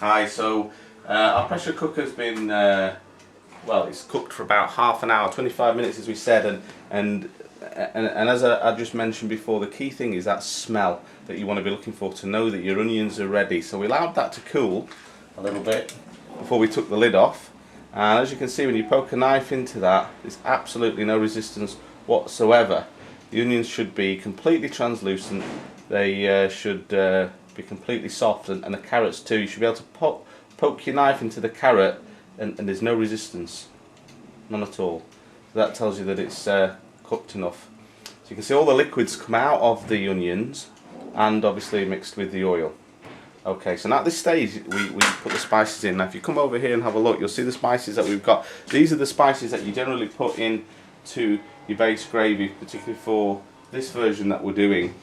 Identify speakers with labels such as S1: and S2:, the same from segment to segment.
S1: Hi, so our pressure cooker's been, well, it's cooked for about half an hour, 25 minutes as we said, and as I just mentioned before, the key thing is that smell that you want to be looking for to know that your onions are ready. So we allowed that to cool a little bit before we took the lid off, and as you can see, when you poke a knife into that, there's absolutely no resistance whatsoever. The onions should be completely translucent, they should be completely soft, and the carrots too. You should be able to poke your knife into the carrot and there's no resistance, none at all. So that tells you that it's cooked enough. So you can see all the liquids come out of the onions and obviously mixed with the oil. Okay, so now at this stage we put the spices in. Now if you come over here and have a look, you'll see the spices that we've got. These are the spices that you generally put in to your base gravy, particularly for this version that we're doing.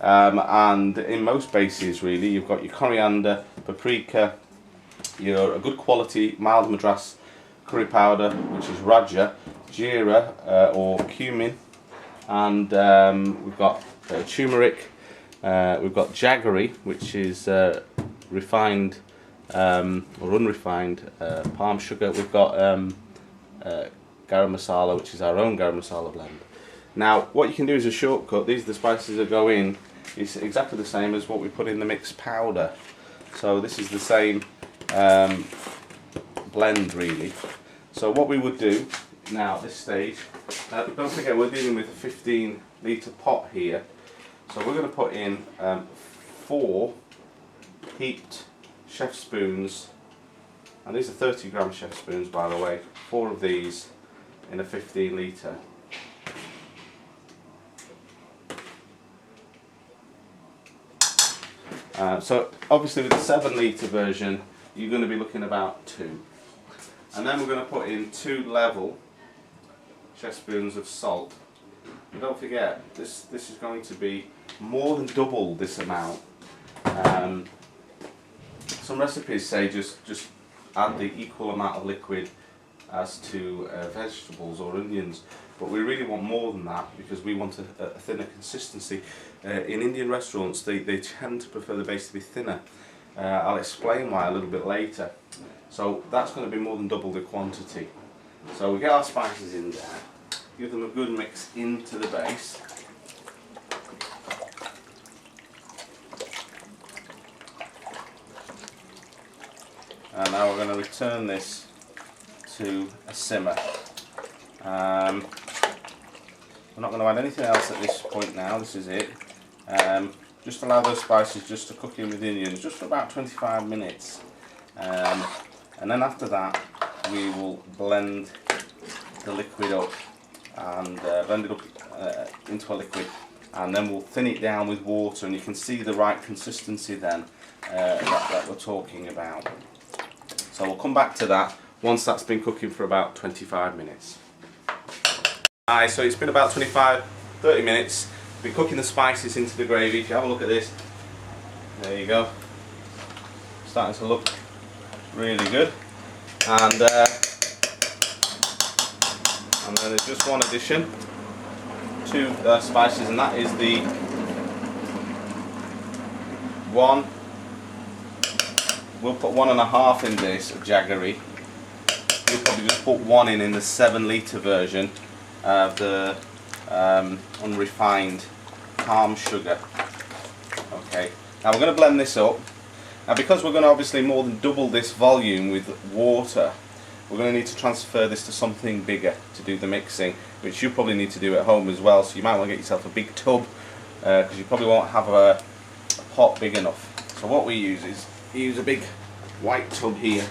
S1: And in most bases really, you've got your coriander, paprika, a good quality mild madras curry powder, which is raja, jeera or cumin, and we've got turmeric, we've got jaggery, which is refined or unrefined palm sugar. We've got garam masala, which is our own garam masala blend. Now what you can do as a shortcut, these are the spices that go in. It's exactly the same as what we put in the mixed powder. So this is the same blend really. So what we would do now at this stage, don't forget we're dealing with a 15 litre pot here. So we're going to put in 4 heaped chef spoons, and these are 30 gram chef spoons by the way, 4 of these in a 15 litre. So obviously with the 7 litre version you're going to be looking about 2, and then we're going to put in 2 level chef spoons of salt. And don't forget this is going to be more than double this amount. Some recipes say just add the equal amount of liquid as to vegetables or onions, but we really want more than that because we want a thinner consistency. In Indian restaurants they tend to prefer the base to be thinner. I'll explain why a little bit later. So that's going to be more than double the quantity. So we get our spices in there, give them a good mix into the base. And now we're going to return this to a simmer. We're not going to add anything else at this point now, this is it. Just allow those spices just to cook in with the onions just for about 25 minutes. And then after that we will blend the liquid up and blend it up into a liquid, and then we'll thin it down with water, and you can see the right consistency then that we're talking about. So we'll come back to that once that's been cooking for about 25 minutes. Alright, so it's been about 25-30 minutes. We're cooking the spices into the gravy. If you have a look at this, there you go. Starting to look really good. And then there's just one addition to the spices, and that is the one. We'll put 1.5 in this of jaggery. We'll probably just put 1 in the 7 litre version of the unrefined palm sugar. Okay, now we're going to blend this up. Now because we're going to obviously more than double this volume with water, we're going to need to transfer this to something bigger to do the mixing, which you probably need to do at home as well, so you might want to get yourself a big tub because you probably won't have a pot big enough. So what we use is use a big white tub here.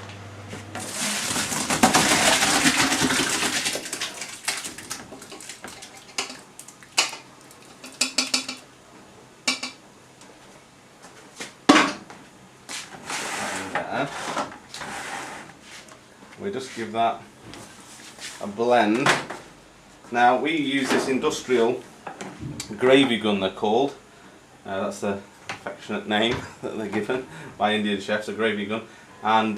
S1: We just give that a blend. Now we use this industrial gravy gun, they're called. That's the affectionate name that they're given by Indian chefs, a gravy gun. And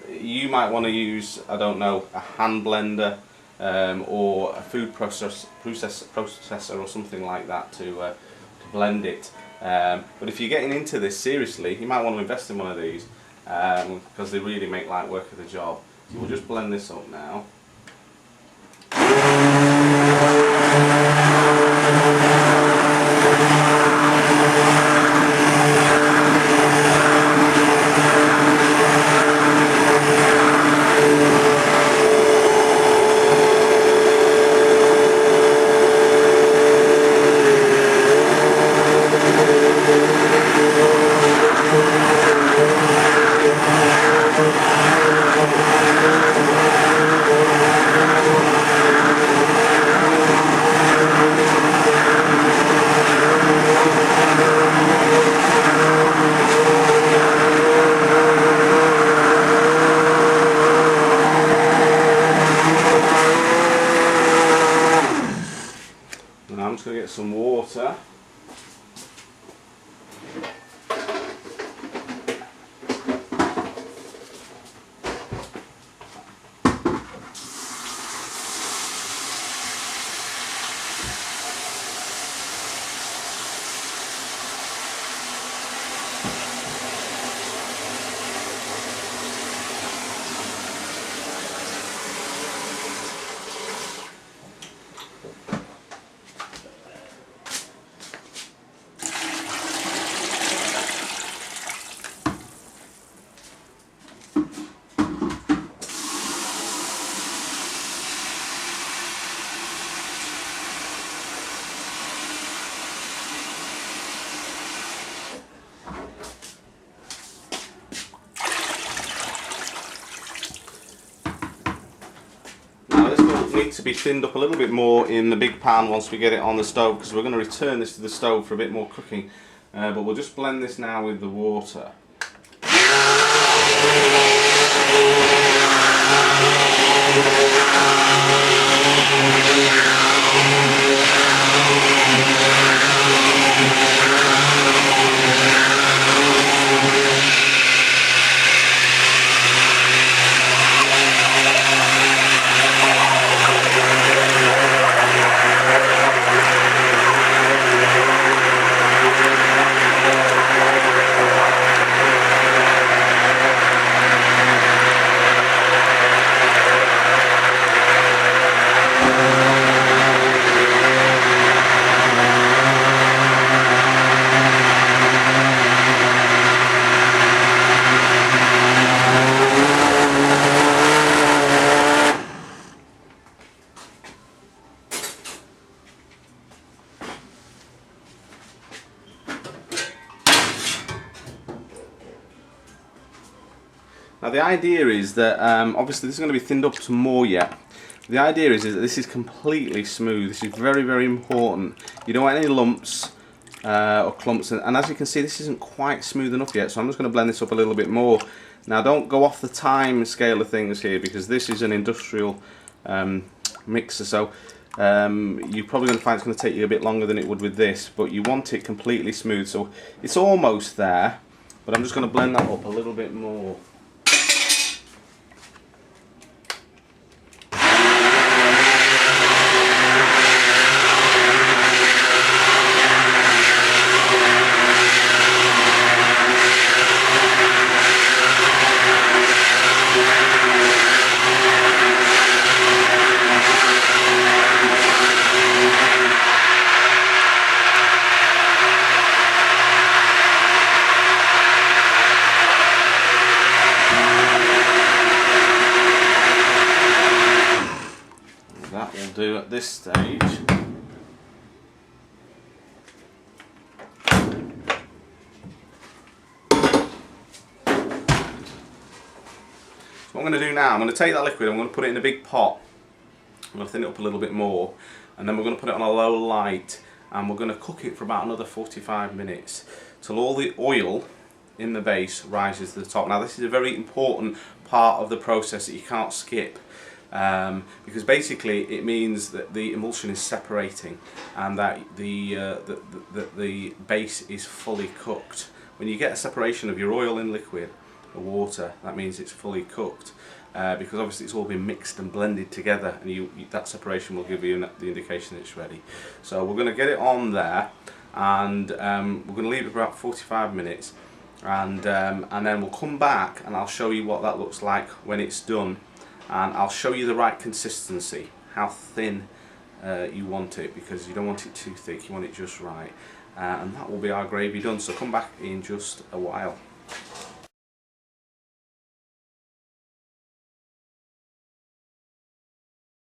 S1: you might want to use, I don't know, a hand blender or a food processor or something like that to blend it. But if you're getting into this seriously, you might want to invest in one of these. because they really make light work of the job. So we'll just blend this up now. I'm just going to get some water. Need to be thinned up a little bit more in the big pan once we get it on the stove, because we're going to return this to the stove for a bit more cooking, but we'll just blend this now with the water. Now the idea is that, obviously this is going to be thinned up some more yet. The idea is that this is completely smooth. This is very, very important. You don't want any lumps or clumps, and as you can see, this isn't quite smooth enough yet, so I'm just going to blend this up a little bit more. Now don't go off the time scale of things here, because this is an industrial mixer, so you're probably going to find it's going to take you a bit longer than it would with this, but you want it completely smooth. So it's almost there, but I'm just going to blend that up a little bit more. That will do at this stage. So what I'm going to do now, I'm going to take that liquid, I'm going to put it in a big pot. I'm going to thin it up a little bit more, and then we're going to put it on a low light, and we're going to cook it for about another 45 minutes till all the oil in the base rises to the top. Now this is a very important part of the process that you can't skip. Because basically it means that the emulsion is separating and that the base is fully cooked. When you get a separation of your oil in liquid or water, that means it's fully cooked, because obviously it's all been mixed and blended together, and that separation will give you the indication that it's ready. So we're going to get it on there, and we're going to leave it for about 45 minutes. and then we'll come back and I'll show you what that looks like when it's done, and I'll show you the right consistency, how thin you want it, because you don't want it too thick, you want it just right, and that will be our gravy done. So come back in just a while.